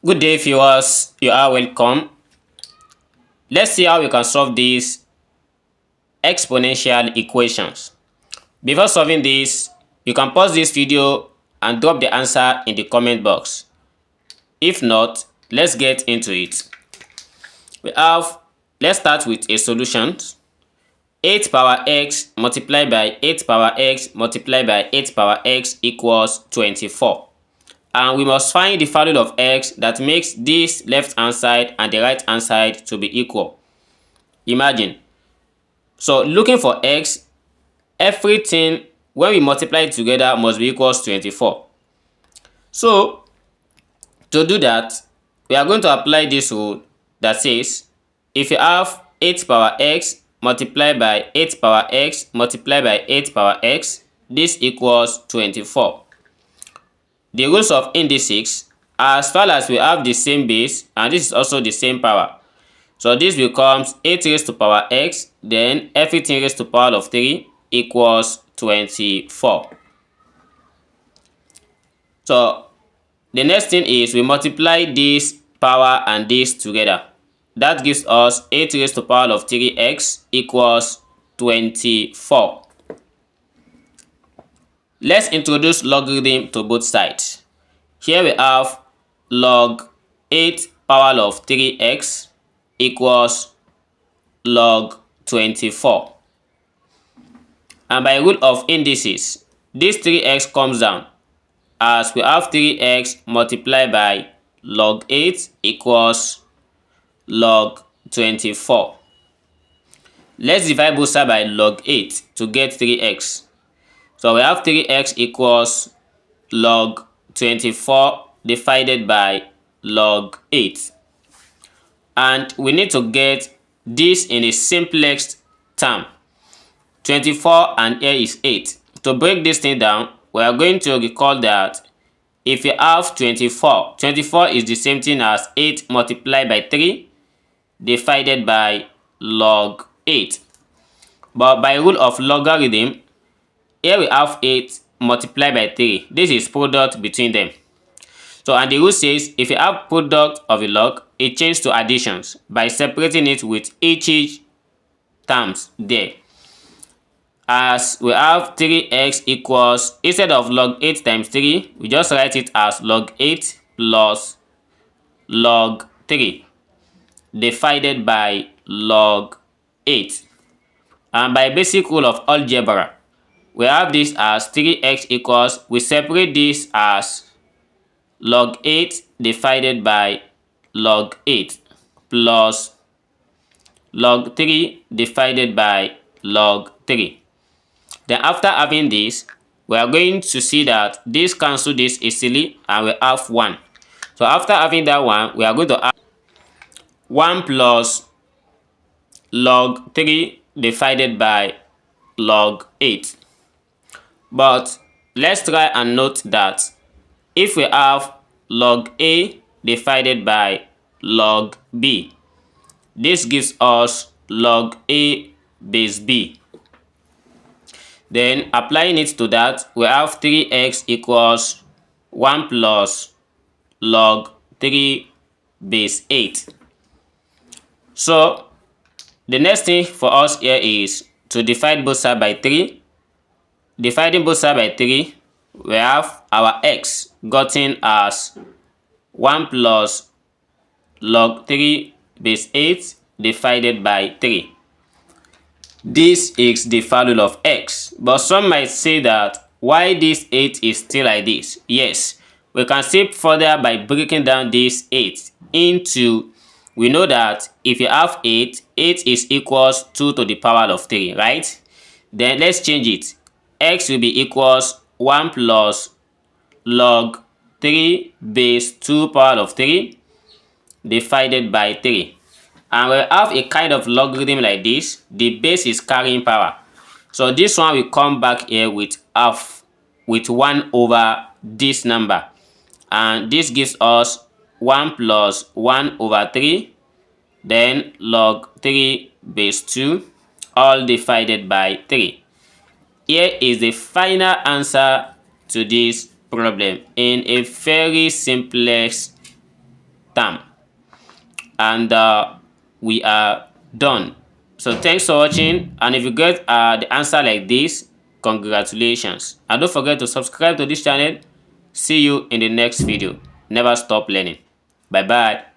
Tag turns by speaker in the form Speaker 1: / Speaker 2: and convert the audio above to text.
Speaker 1: Good day viewers, you are welcome. Let's see how we can solve these exponential equations. Before solving this, you can pause this video and drop the answer in the comment box. If not, let's get into it. Let's start with a solution. 8 power x multiplied by 8 power x multiplied by 8 power x equals 24. And we must find the value of x that makes this left hand side and the right hand side to be equal. Imagine. So looking for x, everything when we multiply it together must be equals 24. So to do that, we are going to apply this rule that says if you have 8 power x multiplied by 8 power x multiplied by 8 power x, this equals 24. The rules of indices, as far as we have the same base and this is also the same power. So this becomes 8 raised to power x, then everything raised to power of 3 equals 24. So the next thing is we multiply this power and this together. That gives us 8 raised to power of 3x equals 24. Let's introduce logarithm to both sides. Here we have log 8 power of 3x equals log 24. And by rule of indices, this 3x comes down as we have 3x multiplied by log 8 equals log 24. Let's divide both sides by log 8 to get 3x. So we have 3x equals log 24 divided by log 8. And we need to get this in the simplest term. 24 and here is 8. To break this thing down, we are going to recall that if you have 24 is the same thing as 8 multiplied by 3 divided by log 8. But by rule of logarithm, here we have 8 multiplied by 3. This is product between them. So and the rule says if you have product of a log, it changes to additions by separating it with each terms there. As we have 3x equals, instead of log 8 times 3, we just write it as log 8 plus log 3 divided by log 8. And by basic rule of algebra, we have this as 3x equals, we separate this as log 8 divided by log 8 plus log 3 divided by log 3. Then after having this, we are going to see that this cancel this easily and we have 1. So after having that one, we are going to add 1 plus log 3 divided by log 8. But let's try and note that if we have log A divided by log B, this gives us log A base B. Then applying it to that, we have 3x equals 1 plus log 3 base 8. So the next thing for us here is to divide both sides by 3. Dividing both sides by 3, we have our x gotten as 1 plus log 3 base 8 divided by 3. This is the value of x. But some might say that why this 8 is still like this? Yes, we can see further by breaking down this 8 into, we know that if you have 8 is equals 2 to the power of 3, right? Then let's change it. X will be equals 1 plus log 3 base 2 power of 3 divided by 3. And we have a kind of logarithm like this. The base is carrying power. So this one will come back here with half, with 1 over this number. And this gives us 1 plus 1 over 3. Then log 3 base 2 all divided by 3. Here is the final answer to this problem in a very simplest term. And we are done. So thanks for watching, and if you get the answer like this, congratulations. And don't forget to subscribe to this channel. See you in the next video. Never stop learning. Bye bye.